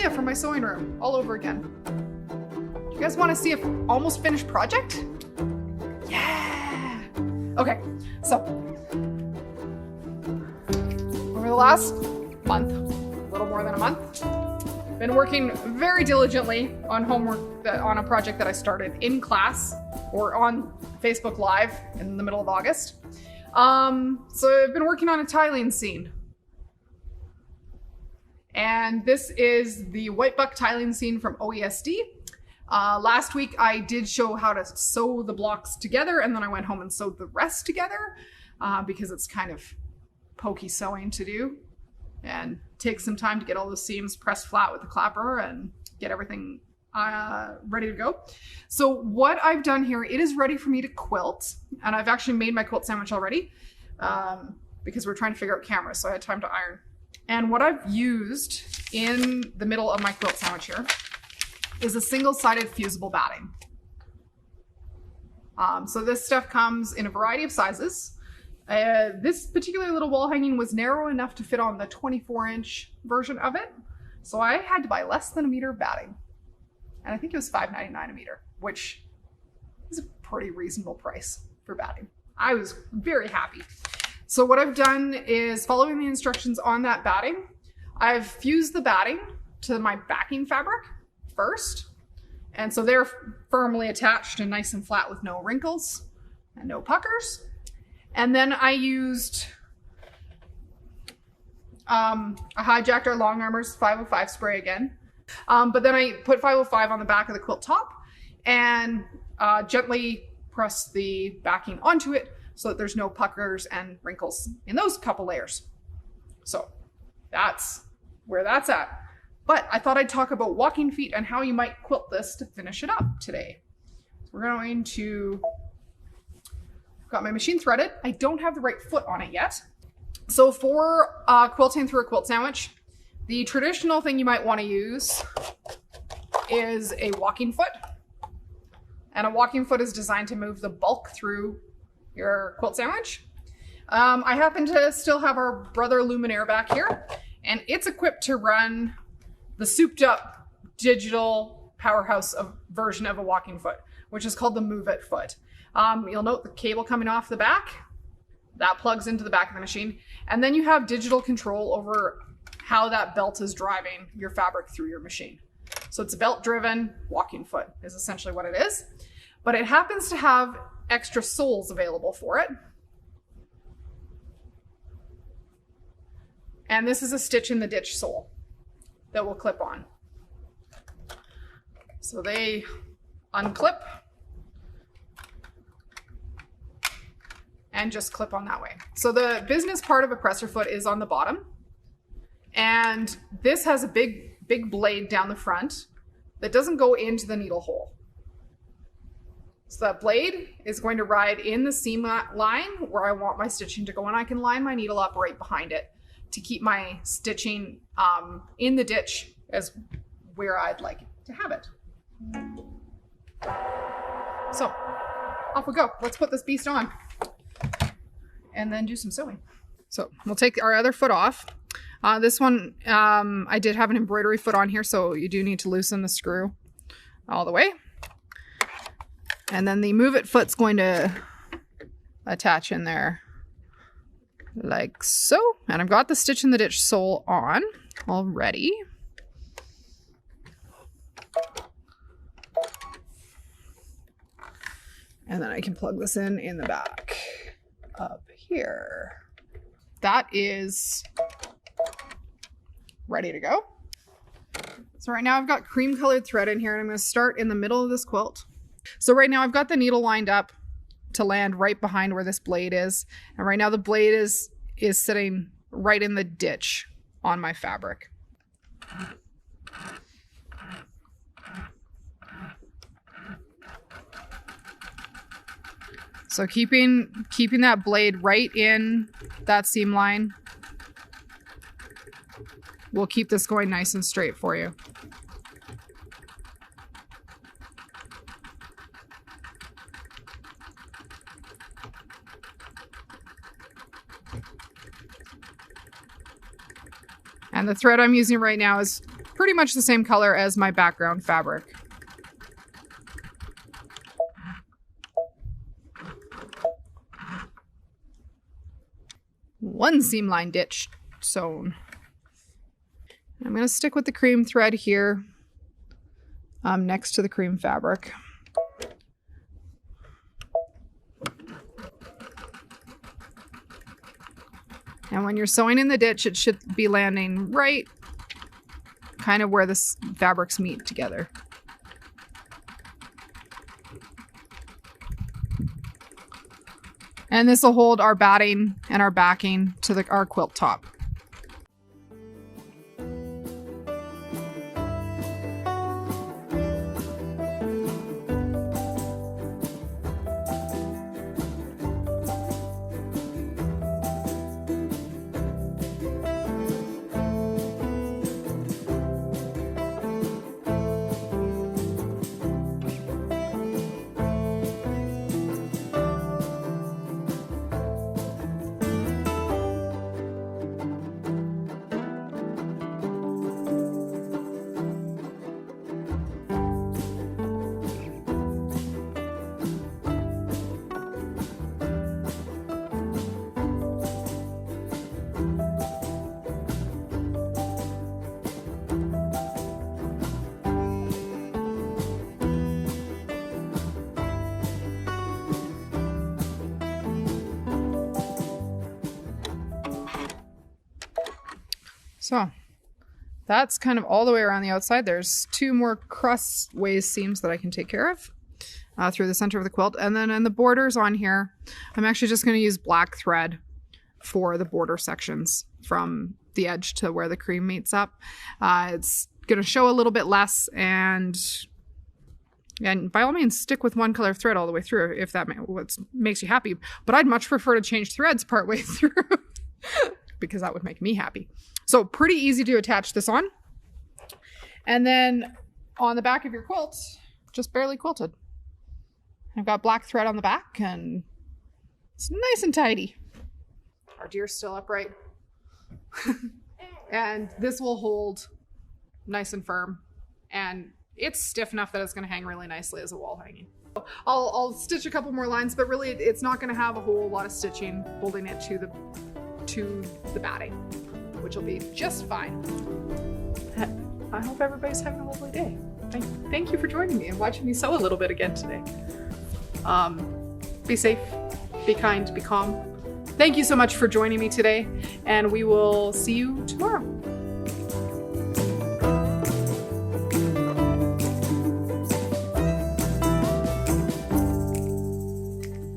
idea for my sewing room all over again. Do you guys want to see an almost finished project? Yeah! Okay, so over the last month, a little more than a month, been working very diligently on homework on a project that I started in class or on Facebook Live in the middle of August. So I've been working on a tiling scene. And this is the White Buck tiling scene from OESD. Last week I did show how to sew the blocks together, and then I went home and sewed the rest together because it's kind of pokey sewing to do and take some time to get all those seams pressed flat with the clapper and get everything ready to go. So what I've done here, it is ready for me to quilt, and I've actually made my quilt sandwich already because we're trying to figure out cameras, so I had time to iron. And what I've used in the middle of my quilt sandwich here is a single-sided fusible batting. So this stuff comes in a variety of sizes. This particular little wall hanging was narrow enough to fit on the 24-inch version of it. So I had to buy less than a meter of batting. And I think it was $5.99 a meter, which is a pretty reasonable price for batting. I was very happy. So what I've done is, following the instructions on that batting, I've fused the batting to my backing fabric first. And so they're firmly attached and nice and flat with no wrinkles and no puckers. And then I used I hijacked our Long Armors 505 spray again. But then I put 505 on the back of the quilt top and gently press the backing onto it so that there's no puckers and wrinkles in those couple layers. So that's where that's at. But I thought I'd talk about walking feet and how you might quilt this to finish it up today. So we're going to, got my machine threaded. I don't have the right foot on it yet. So for quilting through a quilt sandwich, the traditional thing you might want to use is a walking foot. And a walking foot is designed to move the bulk through your quilt sandwich. I happen to still have our Brother Luminaire back here, and it's equipped to run the souped up digital powerhouse version of a walking foot, which is called the Move It foot. You'll note the cable coming off the back. That plugs into the back of the machine. And then you have digital control over how that belt is driving your fabric through your machine. So it's a belt-driven walking foot is essentially what it is. But it happens to have extra soles available for it. And this is a stitch in the ditch sole that will clip on. So they unclip and just clip on that way. So the business part of a presser foot is on the bottom. And this has a big blade down the front that doesn't go into the needle hole. So that blade is going to ride in the seam line where I want my stitching to go, and I can line my needle up right behind it to keep my stitching in the ditch as where I'd like to have it. So off we go. Let's put this beast on and then do some sewing. So we'll take our other foot off. This one, I did have an embroidery foot on here, so you do need to loosen the screw all the way. And then the Move It foot's going to attach in there like so. And I've got the stitch in the ditch sole on already. And then I can plug this in the back up here. That is ready to go. So right now I've got cream colored thread in here, and I'm going to start in the middle of this quilt. So right now I've got the needle lined up to land right behind where this blade is. And right now the blade is sitting right in the ditch on my fabric. So keeping that blade right in that seam line will keep this going nice and straight for you. And the thread I'm using right now is pretty much the same color as my background fabric. One seam line ditch sewn. I'm going to stick with the cream thread here next to the cream fabric. And when you're sewing in the ditch, it should be landing right kind of where the fabrics meet together. And this will hold our batting and our backing to our quilt top. So that's kind of all the way around the outside. There's 2 more crossways seams that I can take care of through the center of the quilt. And then in the borders on here, I'm actually just going to use black thread for the border sections from the edge to where the cream meets up. It's going to show a little bit less, and by all means stick with one color thread all the way through if that makes you happy. But I'd much prefer to change threads partway through because that would make me happy. So pretty easy to attach this on. And then on the back of your quilt, just barely quilted. I've got black thread on the back and it's nice and tidy. Our deer's still upright. And this will hold nice and firm. And it's stiff enough that it's going to hang really nicely as a wall hanging. I'll stitch a couple more lines, but really it's not going to have a whole lot of stitching holding it to the batting, which will be just fine. I hope everybody's having a lovely day. Thank you for joining me and watching me sew a little bit again today. Be safe, be kind, be calm. Thank you so much for joining me today, and we will see you tomorrow.